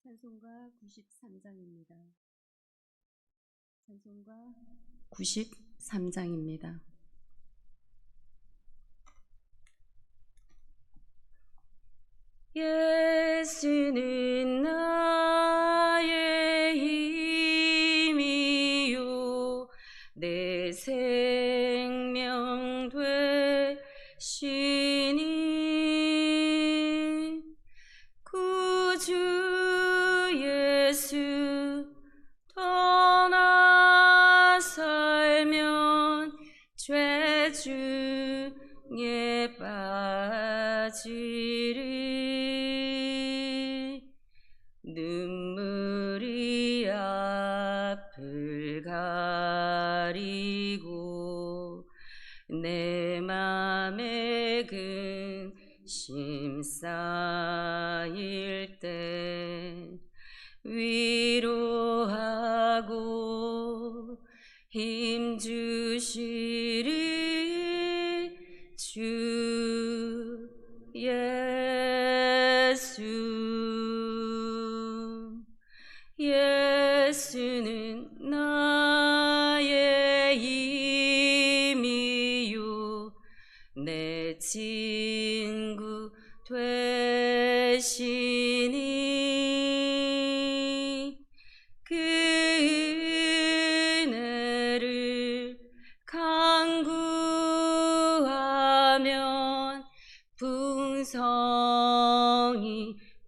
찬송가 93장입니다. 찬송가 93장입니다. 예수는 나의 힘이요 내 생명 되시니 구주 예수 떠나 살면 죄 중에 빠지리 눈물이 앞을 가리고 내 맘에 근심 쌓일 때 위로하고 힘 주시리 주 예수. 예수는 나의 힘이요 내 친구 되시니 그 은혜를 간구하면 풍성히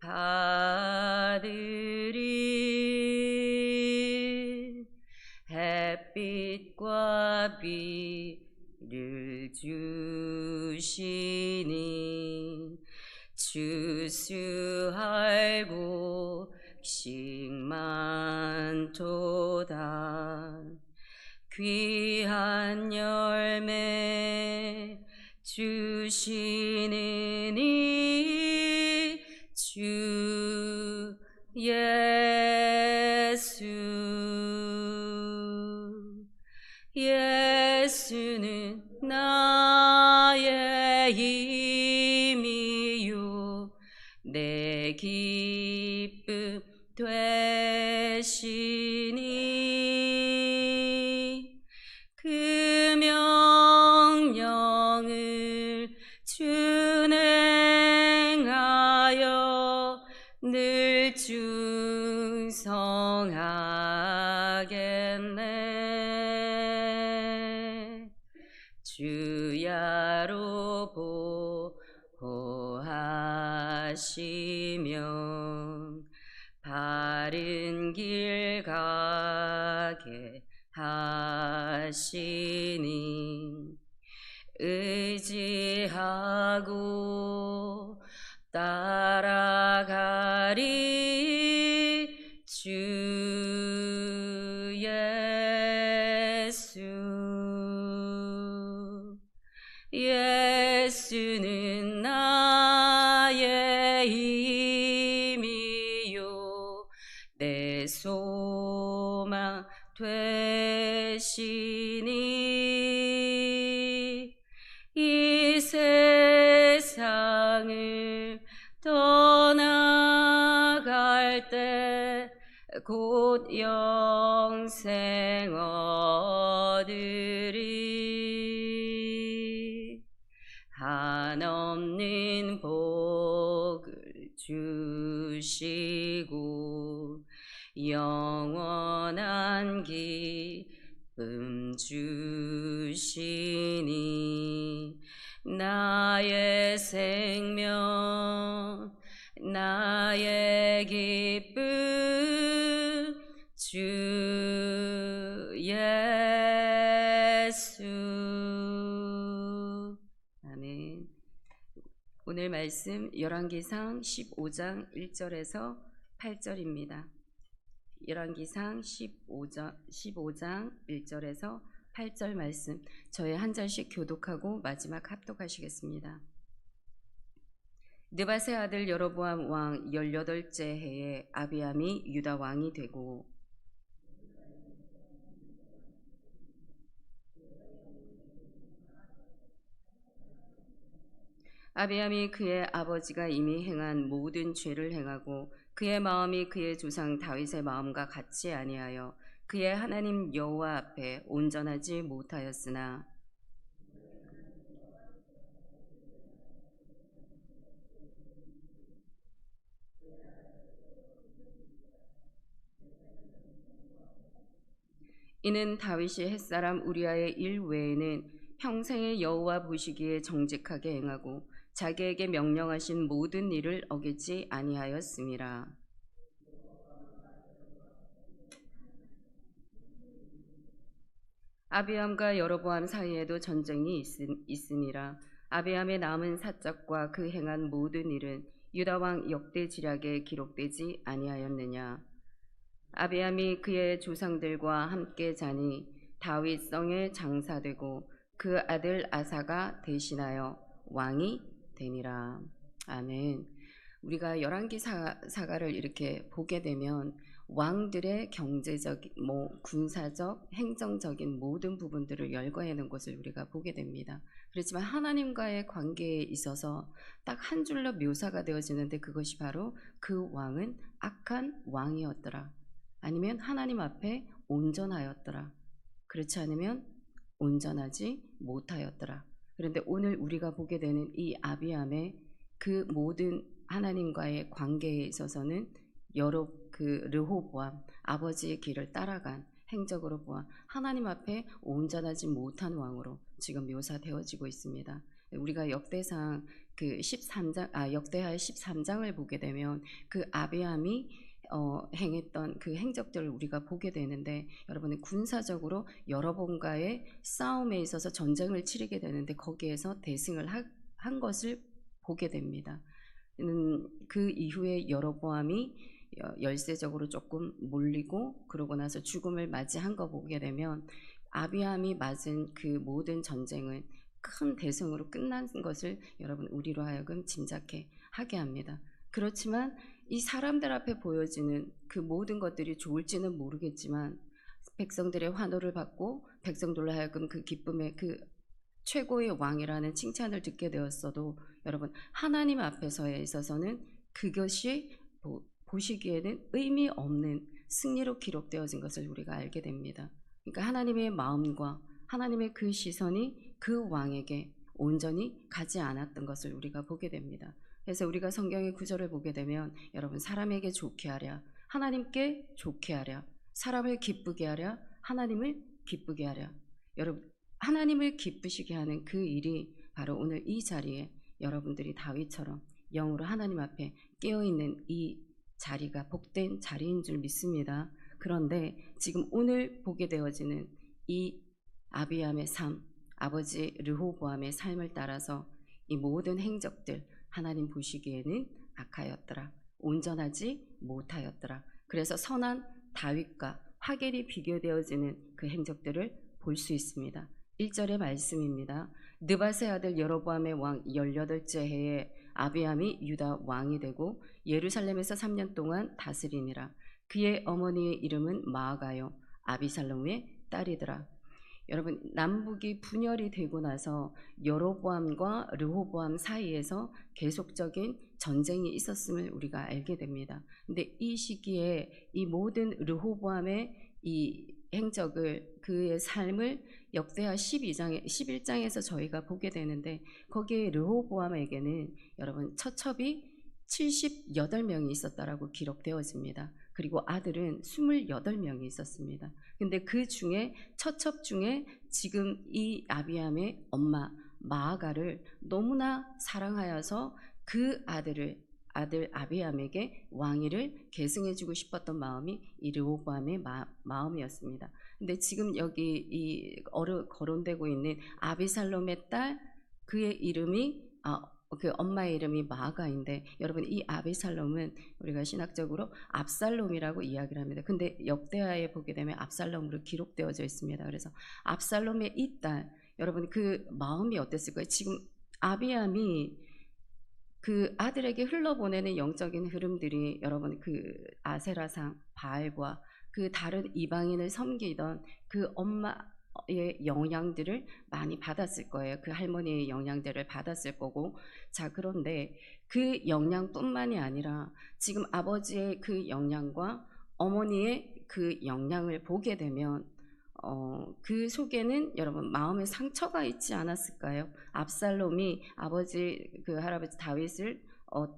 받으리 햇빛과 비를 주시니 주수할 곡식 많도다 귀한 열매 주시는 이 주 예수. 예수는 나의 힘이요 내 기쁨 되시니 그 명령을 준행하여 늘 충성하겠네 주야로 보호하시며 바른 길 가게 하시니 의지하고 따라가리 주 예수. 예수는 나의 힘이요 내 소망 되시니 이 세상을 떠나갈 때 곧 영생 얻으리 한없는 복을 주시고 영원한 기쁨 주시니 나의 생명 나의 기쁨 주 예수. 아멘. 오늘 말씀 열왕기상 15장 1절에서 8절입니다. 열왕기상 15장 1절에서 8절 말씀 저희 한 절씩 교독하고 마지막 합독하시겠습니다. 느밧의 아들 여로보암 왕 18째 해에 아비암이 유다 왕이 되고 아비암이 그의 아버지가 이미 행한 모든 죄를 행하고 그의 마음이 그의 조상 다윗의 마음과 같지 아니하여 그의 하나님 여호와 앞에 온전하지 못하였으나 이는 다윗이 햇사람 우리아의 일 외에는 평생의 여호와 보시기에 정직하게 행하고 자기에게 명령하신 모든 일을 어기지 아니하였음이라. 아비암과 여로보암 사이에도 전쟁이 있으니라. 아비암의 남은 사적과 그 행한 모든 일은 유다 왕 역대 지략에 기록되지 아니하였느냐. 아비암이 그의 조상들과 함께 자니 다윗 성에 장사되고 그 아들 아사가 대신하여 왕이 되니라. 아멘. 우리가 열왕기사가를 이렇게 보게 되면 왕들의 경제적, 군사적, 행정적인 모든 부분들을 열거해 놓은 것을 우리가 보게 됩니다. 그렇지만 하나님과의 관계에 있어서 딱 한 줄로 묘사가 되어지는데 그것이 바로 그 왕은 악한 왕이었더라. 아니면 하나님 앞에 온전하였더라. 그렇지 않으면 온전하지 못하였더라. 그런데 오늘 우리가 보게 되는 이 아비암의 그 모든 하나님과의 관계에 있어서는 여러 그 르호보암 아버지의 길을 따라간 행적으로 보아 하나님 앞에 온전하지 못한 왕으로 지금 묘사되어지고 있습니다. 우리가 역대상 그 13장 역대하의 13장을 보게 되면 그 아비암이 행했던 그 행적들을 우리가 보게 되는데 여러분은 군사적으로 여러 번가의 싸움에 있어서 전쟁을 치르게 되는데 거기에서 대승을 한 것을 보게 됩니다. 그 이후에 여로보암이 열세적으로 조금 몰리고 그러고 나서 죽음을 맞이한 거 보게 되면 아비암이 맞은 그 모든 전쟁은 큰 대승으로 끝난 것을 여러분 우리로 하여금 짐작해 하게 합니다. 그렇지만 이 사람들 앞에 보여지는 그 모든 것들이 좋을지는 모르겠지만 백성들의 환호를 받고 백성들로 하여금 그 기쁨의 그 최고의 왕이라는 칭찬을 듣게 되었어도 여러분 하나님 앞에서에 있어서는 그것이 보시기에는 의미 없는 승리로 기록되어진 것을 우리가 알게 됩니다. 그러니까 하나님의 마음과 하나님의 그 시선이 그 왕에게 온전히 가지 않았던 것을 우리가 보게 됩니다. 그래서 우리가 성경의 구절을 보게 되면 여러분 사람에게 좋게 하랴 하나님께 좋게 하랴 사람을 기쁘게 하랴 하나님을 기쁘게 하랴. 여러분 하나님을 기쁘시게 하는 그 일이 바로 오늘 이 자리에 여러분들이 다윗처럼 영으로 하나님 앞에 깨어있는 이 자리가 복된 자리인 줄 믿습니다. 그런데 지금 오늘 보게 되어지는 이 아비암의 삶, 아버지 르호보암의 삶을 따라서 이 모든 행적들 하나님 보시기에는 악하였더라. 온전하지 못하였더라. 그래서 선한 다윗과 확연히 비교되어지는 그 행적들을 볼 수 있습니다. 1절의 말씀입니다. 느밧의 아들 여로보암의 왕 18째 해에 아비암이 유다 왕이 되고 예루살렘에서 3년 동안 다스리니라. 그의 어머니의 이름은 마아가요 아비살롬의 딸이더라. 여러분 남북이 분열이 되고 나서 여로보암과 르호보암 사이에서 계속적인 전쟁이 있었음을 우리가 알게 됩니다. 근데 이 시기에 이 모든 르호보암의 이 행적을 그의 삶을 역대하 11장에서 저희가 보게 되는데 거기에 르호보암에게는 여러분 처첩이 78명이 있었다라고 기록되어집니다. 그리고 아들은 28명이 있었습니다. 근데 그 중에 처첩 중에 지금 이 아비암의 엄마 마아가를 너무나 사랑하여서 그 아들 아비암에게 왕위를 계승해주고 싶었던 마음이 이 르호보암의 마음이었습니다. 근데 지금 여기 이 거론되고 있는 아비살롬의 딸 그의 이름이 그 엄마의 이름이 마아가인데 여러분 이 아비살롬은 우리가 신학적으로 압살롬이라고 이야기를 합니다. 근데 역대하에 보게 되면 압살롬으로 기록되어져 있습니다. 그래서 압살롬의 이 딸 여러분 그 마음이 어땠을까요? 지금 아비암이 그 아들에게 흘러보내는 영적인 흐름들이 여러분 그 아세라상 바알과 그 다른 이방인을 섬기던 그 영향들을 많이 받았을 거예요. 그 할머니의 영향들을 받았을 거고. 자, 그런데 그 영향뿐만이 아니라 지금 아버지의 그 영향과 어머니의 그 영향을 보게 되면 그 속에는 여러분 마음의 상처가 있지 않았을까요? 압살롬이 아버지 그 할아버지 다윗을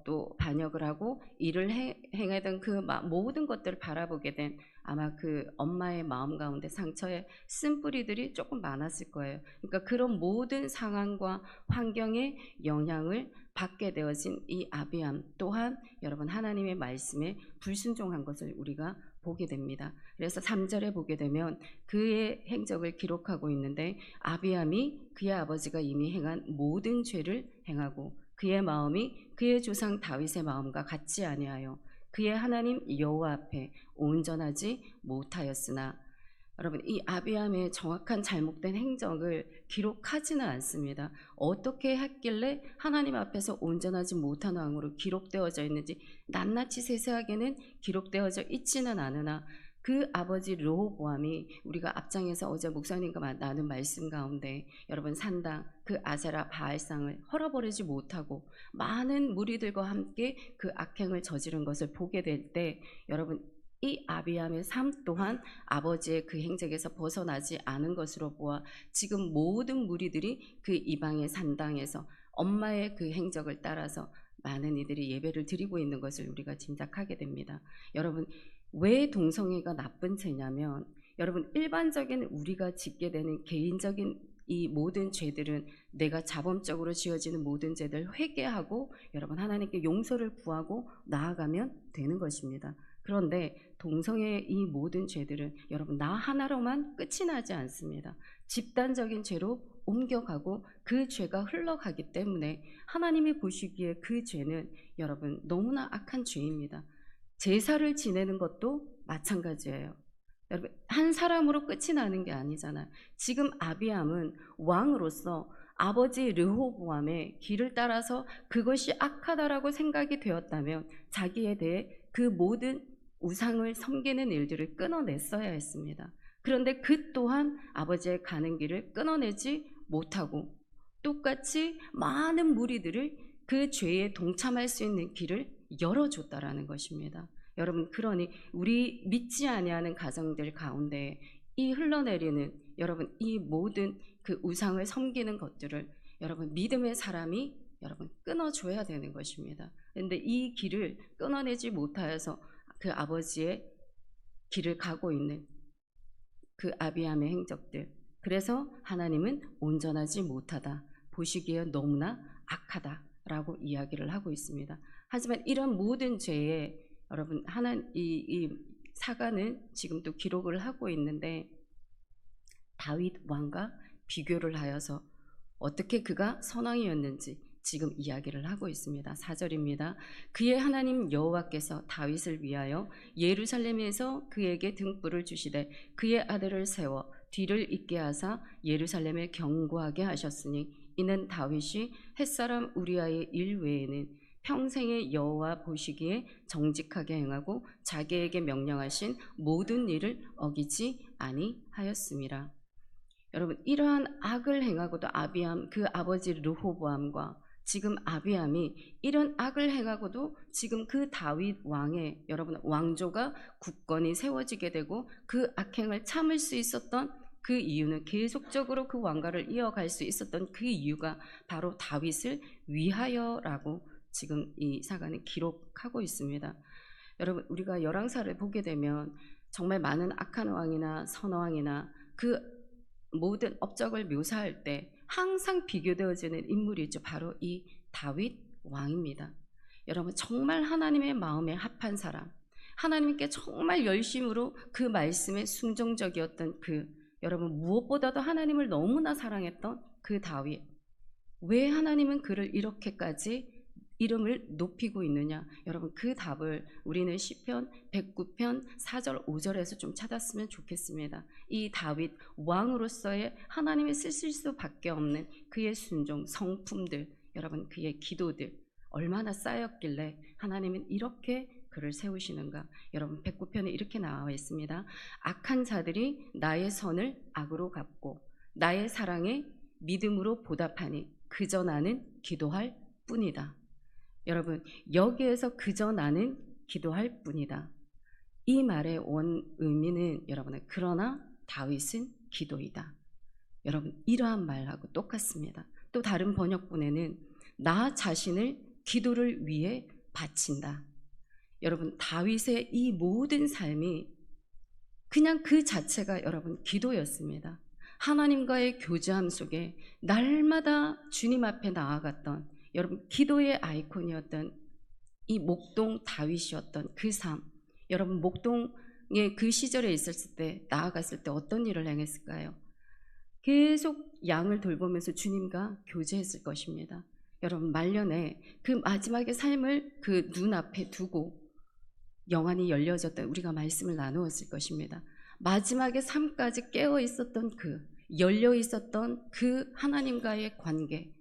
또 반역을 하고 일을 행하던 그 모든 것들을 바라보게 된 아마 그 엄마의 마음 가운데 상처의 쓴뿌리들이 조금 많았을 거예요. 그러니까 그런 모든 상황과 환경의 영향을 받게 되어진 이 아비암 또한 여러분 하나님의 말씀에 불순종한 것을 우리가 보게 됩니다. 그래서 3절에 보게 되면 그의 행적을 기록하고 있는데 아비암이 그의 아버지가 이미 행한 모든 죄를 행하고 그의 마음이 그의 조상 다윗의 마음과 같지 아니하여 그의 하나님 여호와 앞에 온전하지 못하였으나 여러분 이 아비암의 정확한 잘못된 행적을 기록하지는 않습니다. 어떻게 했길래 하나님 앞에서 온전하지 못한 왕으로 기록되어져 있는지 낱낱이 세세하게는 기록되어져 있지는 않으나 그 아버지 르호보암이 우리가 앞장에서 어제 목사님과 나눈 말씀 가운데 여러분 산당 그 아세라 바알상을 헐어버리지 못하고 많은 무리들과 함께 그 악행을 저지른 것을 보게 될 때 여러분 이 아비암의 삶 또한 아버지의 그 행적에서 벗어나지 않은 것으로 보아 지금 모든 무리들이 그 이방의 산당에서 엄마의 그 행적을 따라서 많은 이들이 예배를 드리고 있는 것을 우리가 짐작하게 됩니다. 여러분 왜 동성애가 나쁜 죄냐면 여러분 일반적인 우리가 짓게 되는 개인적인 이 모든 죄들은 내가 자범적으로 지어지는 모든 죄들 회개하고 여러분 하나님께 용서를 구하고 나아가면 되는 것입니다. 그런데 동성애의 이 모든 죄들은 여러분 나 하나로만 끝이 나지 않습니다. 집단적인 죄로 옮겨가고 그 죄가 흘러가기 때문에 하나님이 보시기에 그 죄는 여러분 너무나 악한 죄입니다. 제사를 지내는 것도 마찬가지예요. 여러분 한 사람으로 끝이 나는 게 아니잖아요. 지금 아비암은 왕으로서 아버지 르호보암의 길을 따라서 그것이 악하다라고 생각이 되었다면 자기에 대해 그 모든 우상을 섬기는 일들을 끊어냈어야 했습니다. 그런데 그 또한 아버지의 가는 길을 끊어내지 못하고 똑같이 많은 무리들을 그 죄에 동참할 수 있는 길을 열어줬다라는 것입니다. 여러분 그러니 우리 믿지 아니하는 가정들 가운데 이 흘러내리는 여러분 이 모든 그 우상을 섬기는 것들을 여러분 믿음의 사람이 여러분 끊어줘야 되는 것입니다. 그런데 이 길을 끊어내지 못하여서 그 아버지의 길을 가고 있는 그 아비암의 행적들, 그래서 하나님은 온전하지 못하다, 보시기에 너무나 악하다라고 이야기를 하고 있습니다. 하지만 이런 모든 죄에 여러분 이 사가는 지금도 기록을 하고 있는데 다윗 왕과 비교를 하여서 어떻게 그가 선왕이었는지 지금 이야기를 하고 있습니다. 4절입니다. 그의 하나님 여호와께서 다윗을 위하여 예루살렘에서 그에게 등불을 주시되 그의 아들을 세워 뒤를 잇게 하사 예루살렘을 견고하게 하셨으니 이는 다윗이 햇사람 우리아의 일 외에는 평생의 여호와 보시기에 정직하게 행하고 자기에게 명령하신 모든 일을 어기지 아니하였음이라. 여러분 이러한 악을 행하고도 아비암 그 아버지 르호보암과 지금 아비암이 이런 악을 행하고도 지금 그 다윗 왕의 여러분 왕조가 굳건히 세워지게 되고 그 악행을 참을 수 있었던 그 이유는 계속적으로 그 왕가를 이어갈 수 있었던 그 이유가 바로 다윗을 위하여라고 지금 이 사가는 기록하고 있습니다. 여러분 우리가 열왕사를 보게 되면 정말 많은 악한 왕이나 선왕이나 그 모든 업적을 묘사할 때 항상 비교되어지는 인물이죠. 바로 이 다윗 왕입니다. 여러분 정말 하나님의 마음에 합한 사람, 하나님께 정말 열심으로 그 말씀에 순종적이었던 그 여러분 무엇보다도 하나님을 너무나 사랑했던 그 다윗, 왜 하나님은 그를 이렇게까지 이름을 높이고 있느냐? 여러분 그 답을 우리는 시편 109편 4절 5절에서 좀 찾았으면 좋겠습니다. 이 다윗 왕으로서의 하나님이 쓰실 수밖에 없는 그의 순종, 성품들, 여러분 그의 기도들 얼마나 쌓였길래 하나님은 이렇게 그를 세우시는가? 여러분 백구편에 이렇게 나와 있습니다. 악한 자들이 나의 선을 악으로 갚고 나의 사랑에 믿음으로 보답하니 그저 나는 기도할 뿐이다. 여러분 여기에서 그저 나는 기도할 뿐이다. 이 말의 원 의미는 여러분의 그러나 다윗은 기도이다. 여러분 이러한 말하고 똑같습니다. 또 다른 번역본에는 나 자신을 기도를 위해 바친다. 여러분 다윗의 이 모든 삶이 그냥 그 자체가 여러분 기도였습니다. 하나님과의 교제함 속에 날마다 주님 앞에 나아갔던 여러분 기도의 아이콘이었던 이 목동 다윗이었던 그 삶. 여러분 목동의 그 시절에 있었을 때 나아갔을 때 어떤 일을 행했을까요? 계속 양을 돌보면서 주님과 교제했을 것입니다. 여러분 말년에 그 마지막의 삶을 그 눈앞에 두고 영안이 열려졌던 우리가 말씀을 나누었을 것입니다. 마지막의 삶까지 깨어 있었던 열려 있었던 그 하나님과의 관계.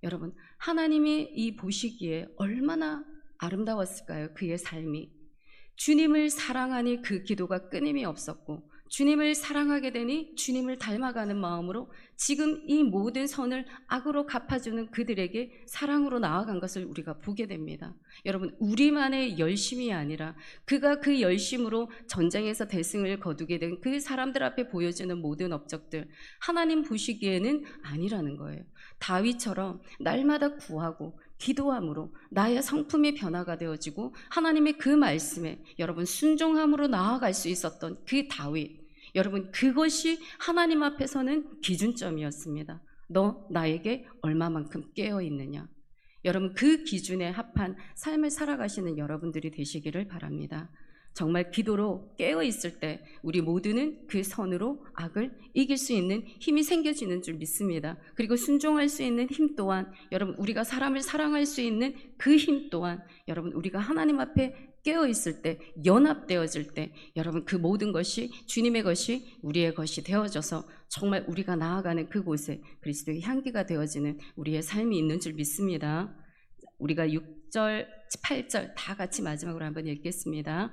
여러분 하나님이 이 보시기에 얼마나 아름다웠을까요? 그의 삶이. 주님을 사랑하니 그 기도가 끊임이 없었고 주님을 사랑하게 되니 주님을 닮아가는 마음으로 지금 이 모든 선을 악으로 갚아주는 그들에게 사랑으로 나아간 것을 우리가 보게 됩니다. 여러분 우리만의 열심이 아니라 그가 그 열심으로 전쟁에서 대승을 거두게 된 그 사람들 앞에 보여주는 모든 업적들 하나님 보시기에는 아니라는 거예요. 다윗처럼 날마다 구하고 기도함으로 나의 성품이 변화가 되어지고 하나님의 그 말씀에 여러분 순종함으로 나아갈 수 있었던 그 다윗, 여러분 그것이 하나님 앞에서는 기준점이었습니다. 너 나에게 얼마만큼 깨어 있느냐? 여러분 그 기준에 합한 삶을 살아가시는 여러분들이 되시기를 바랍니다. 정말 기도로 깨어 있을 때 우리 모두는 그 선으로 악을 이길 수 있는 힘이 생겨지는 줄 믿습니다. 그리고 순종할 수 있는 힘 또한 여러분 우리가 사람을 사랑할 수 있는 그 힘 또한 여러분 우리가 하나님 앞에 깨어 있을 때 연합되어질 때 여러분 그 모든 것이 주님의 것이 우리의 것이 되어져서 정말 우리가 나아가는 그곳에 그리스도의 향기가 되어지는 우리의 삶이 있는 줄 믿습니다. 우리가 6절, 8절 다 같이 마지막으로 한번 읽겠습니다.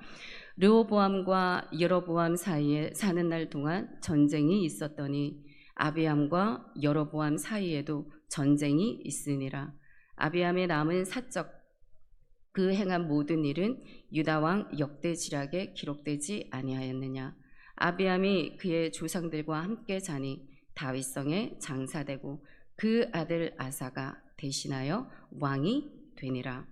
르호보암과 여로보암 사이에 사는 날 동안 전쟁이 있었더니 아비암과 여로보암 사이에도 전쟁이 있으니라. 아비암의 남은 사적 그 행한 모든 일은 유다왕 역대지략에 기록되지 아니하였느냐. 아비암이 그의 조상들과 함께 자니 다윗성에 장사되고 그 아들 아사가 대신하여 왕이 되니라.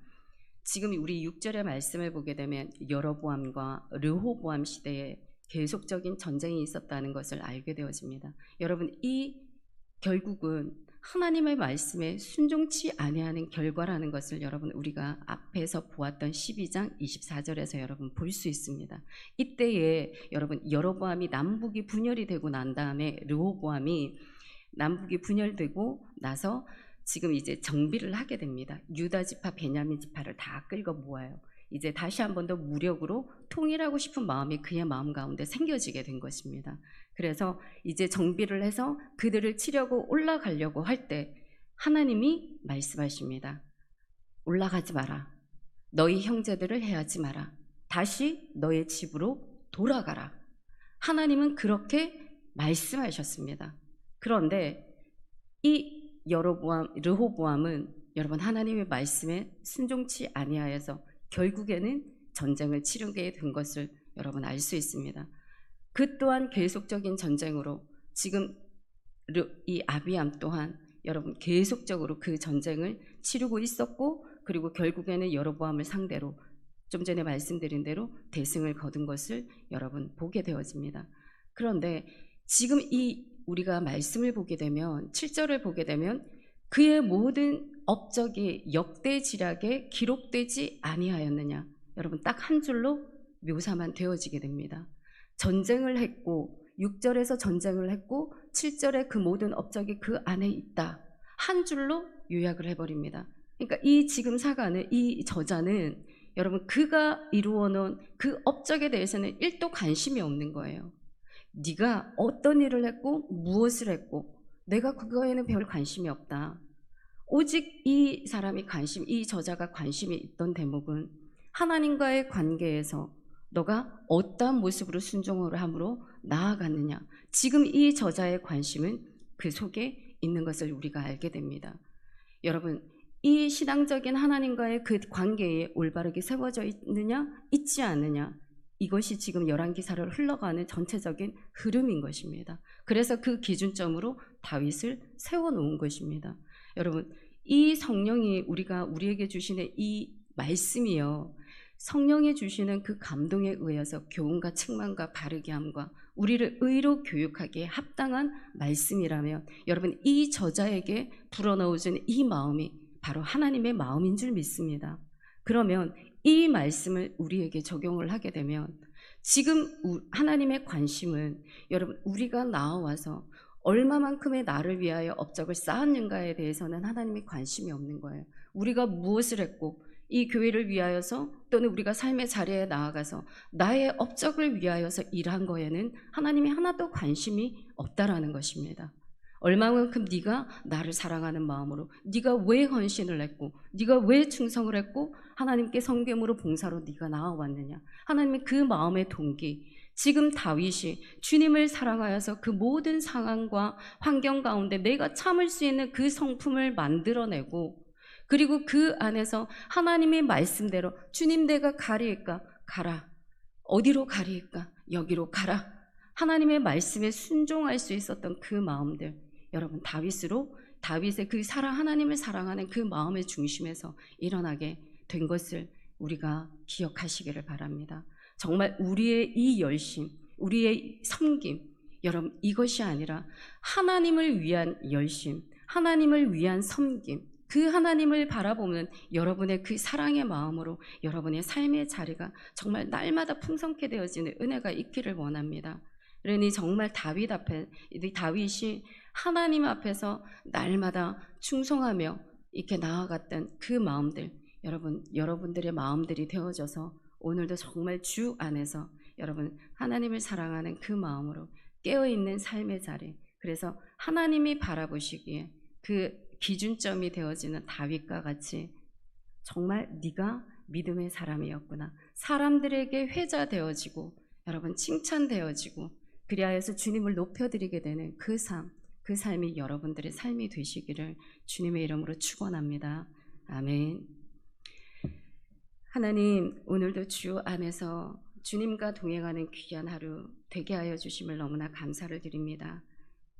지금 우리 6절의 말씀을 보게 되면 여로보암과 르호보암 시대에 계속적인 전쟁이 있었다는 것을 알게 되어집니다. 여러분 이 결국은 하나님의 말씀에 순종치 아니하는 결과라는 것을 여러분 우리가 앞에서 보았던 12장 24절에서 여러분 볼 수 있습니다. 이때에 여러분 여로보암이 남북이 분열이 되고 난 다음에 르호보암이 남북이 분열되고 나서 지금 이제 정비를 하게 됩니다. 유다 지파, 베냐민 지파를 다 끌고 모아요. 이제 다시 한 번 더 무력으로 통일하고 싶은 마음이 그의 마음 가운데 생겨지게 된 것입니다. 그래서 이제 정비를 해서 그들을 치려고 올라가려고 할 때 하나님이 말씀하십니다. 올라가지 마라. 너희 형제들을 해하지 마라. 다시 너의 집으로 돌아가라. 하나님은 그렇게 말씀하셨습니다. 그런데 이 르호보암은 여러분 하나님의 말씀에 순종치 아니하여서 결국에는 전쟁을 치르게 된 것을 여러분 알 수 있습니다. 그 또한 계속적인 전쟁으로 지금 이 아비암 또한 여러분 계속적으로 그 전쟁을 치르고 있었고 그리고 결국에는 여로보암을 상대로 좀 전에 말씀드린 대로 대승을 거둔 것을 여러분 보게 되어집니다. 그런데 지금 우리가 말씀을 보게 되면 7절을 보게 되면 그의 모든 업적이 역대지략에 기록되지 아니하였느냐. 여러분 딱 한 줄로 묘사만 되어지게 됩니다. 전쟁을 했고 6절에서 전쟁을 했고 7절에 그 모든 업적이 그 안에 있다. 한 줄로 요약을 해버립니다. 그러니까 이 지금 사가는 이 저자는 여러분 그가 이루어 놓은 그 업적에 대해서는 1도 관심이 없는 거예요. 네가 어떤 일을 했고 무엇을 했고 내가 그거에는 별 관심이 없다. 오직 이 저자가 관심이 있던 대목은 하나님과의 관계에서 너가 어떠한 모습으로 순종을 함으로 나아갔느냐. 지금 이 저자의 관심은 그 속에 있는 것을 우리가 알게 됩니다. 여러분, 이 신앙적인 하나님과의 그 관계에 올바르게 세워져 있느냐, 있지 않느냐, 이것이 지금 열왕기사를 흘러가는 전체적인 흐름인 것입니다. 그래서 그 기준점으로 다윗을 세워놓은 것입니다. 여러분, 이 성령이 우리에게 주시는 이 말씀이요, 성령이 주시는 그 감동에 의해서 교훈과 책망과 바르게 함과 우리를 의로 교육하기에 합당한 말씀이라면, 여러분, 이 저자에게 불어넣어준 이 마음이 바로 하나님의 마음인 줄 믿습니다. 그러면 이 말씀을 우리에게 적용을 하게 되면 지금 하나님의 관심은, 여러분, 우리가 나와서 얼마만큼의 나를 위하여 업적을 쌓았는가에 대해서는 하나님의 관심이 없는 거예요. 우리가 무엇을 했고 이 교회를 위하여서 또는 우리가 삶의 자리에 나아가서 나의 업적을 위하여서 일한 거에는 하나님이 하나도 관심이 없다라는 것입니다. 얼마만큼 네가 나를 사랑하는 마음으로, 네가 왜 헌신을 했고, 네가 왜 충성을 했고 하나님께 성김으로 봉사로 네가 나아왔느냐. 하나님의 그 마음의 동기, 지금 다윗이 주님을 사랑하여서 그 모든 상황과 환경 가운데 내가 참을 수 있는 그 성품을 만들어내고, 그리고 그 안에서 하나님의 말씀대로 주님, 내가 가리일까? 가라. 어디로 가리일까? 여기로 가라. 하나님의 말씀에 순종할 수 있었던 그 마음들, 여러분, 다윗의 그 하나님을 사랑하는 그 마음의 중심에서 일어나게 된 것을 우리가 기억하시기를 바랍니다. 정말 우리의 이 열심, 우리의 섬김, 여러분, 이것이 아니라 하나님을 위한 열심, 하나님을 위한 섬김, 그 하나님을 바라보는 여러분의 그 사랑의 마음으로 여러분의 삶의 자리가 정말 날마다 풍성케 되어지는 은혜가 있기를 원합니다. 그러니 정말 다윗이 하나님 앞에서 날마다 충성하며 이렇게 나아갔던 그 마음들, 여러분들의 마음들이 되어져서 오늘도 정말 주 안에서 여러분 하나님을 사랑하는 그 마음으로 깨어있는 삶의 자리, 그래서 하나님이 바라보시기에 그 기준점이 되어지는 다윗과 같이 정말 네가 믿음의 사람이었구나, 사람들에게 회자 되어지고 여러분 칭찬되어지고 그리하여서 주님을 높여드리게 되는 그 삶이 여러분들의 삶이 되시기를 주님의 이름으로 축원합니다. 아멘. 하나님, 오늘도 주 안에서 주님과 동행하는 귀한 하루 되게 하여 주심을 너무나 감사를 드립니다.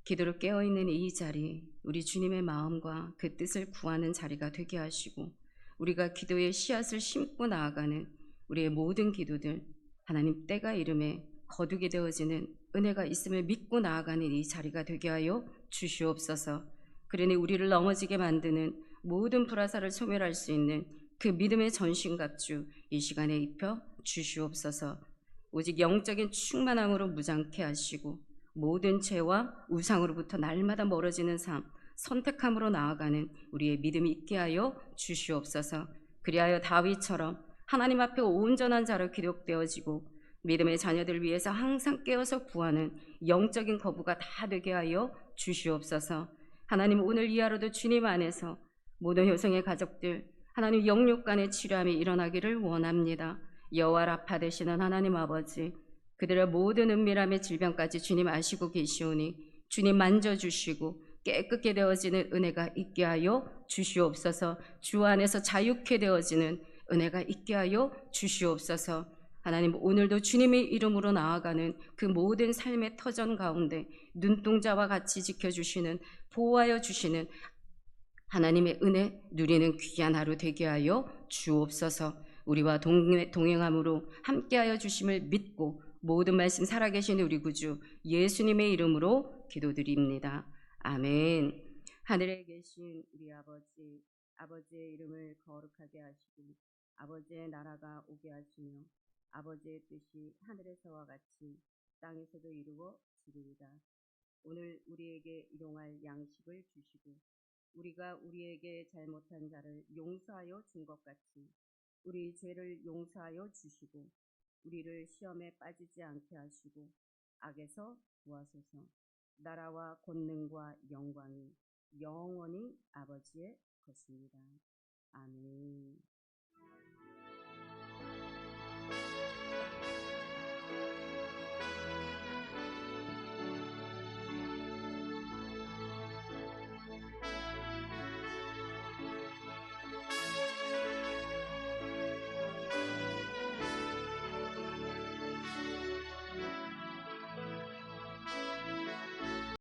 기도로 깨어있는 이 자리, 우리 주님의 마음과 그 뜻을 구하는 자리가 되게 하시고, 우리가 기도의 씨앗을 심고 나아가는 우리의 모든 기도들, 하나님 때가 이름에 거두게 되어지는 은혜가 있음을 믿고 나아가는 이 자리가 되게 하여 주시옵소서. 그러니 우리를 넘어지게 만드는 모든 불화살을 소멸할 수 있는 그 믿음의 전신갑주 이 시간에 입혀 주시옵소서. 오직 영적인 충만함으로 무장케 하시고 모든 죄와 우상으로부터 날마다 멀어지는 삶, 선택함으로 나아가는 우리의 믿음이 있게 하여 주시옵소서. 그리하여 다윗처럼 하나님 앞에 온전한 자로 기록되어지고 믿음의 자녀들 위해서 항상 깨어서 구하는 영적인 거부가 다 되게 하여 주시옵소서. 하나님, 오늘 이 하루도 주님 안에서 모든 효성의 가족들, 하나님 영육 간의 치료함이 일어나기를 원합니다. 여호와 라파 되시는 하나님 아버지, 그들의 모든 은밀함의 질병까지 주님 아시고 계시오니 주님 만져주시고 깨끗게 되어지는 은혜가 있게 하여 주시옵소서. 주 안에서 자유케 되어지는 은혜가 있게 하여 주시옵소서. 하나님, 오늘도 주님의 이름으로 나아가는 그 모든 삶의 터전 가운데 눈동자와 같이 지켜주시는, 보호하여 주시는 하나님의 은혜 누리는 귀한 하루 되게 하여 주옵소서. 우리와 동행함으로 함께하여 주심을 믿고 모든 말씀 살아계신 우리 구주 예수님의 이름으로 기도드립니다. 아멘. 하늘에 계신 우리 아버지, 아버지의 이름을 거룩하게 하시고 아버지의 나라가 오게 하시며 아버지의 뜻이 하늘에서와 같이 땅에서도 이루어지리이다. 오늘 우리에게 일용할 양식을 주시고 우리가 우리에게 잘못한 자를 용서하여 준 것 같이 우리 죄를 용서하여 주시고 우리를 시험에 빠지지 않게 하시고 악에서 구하소서. 나라와 권능과 영광이 영원히 아버지의 것입니다. 아멘.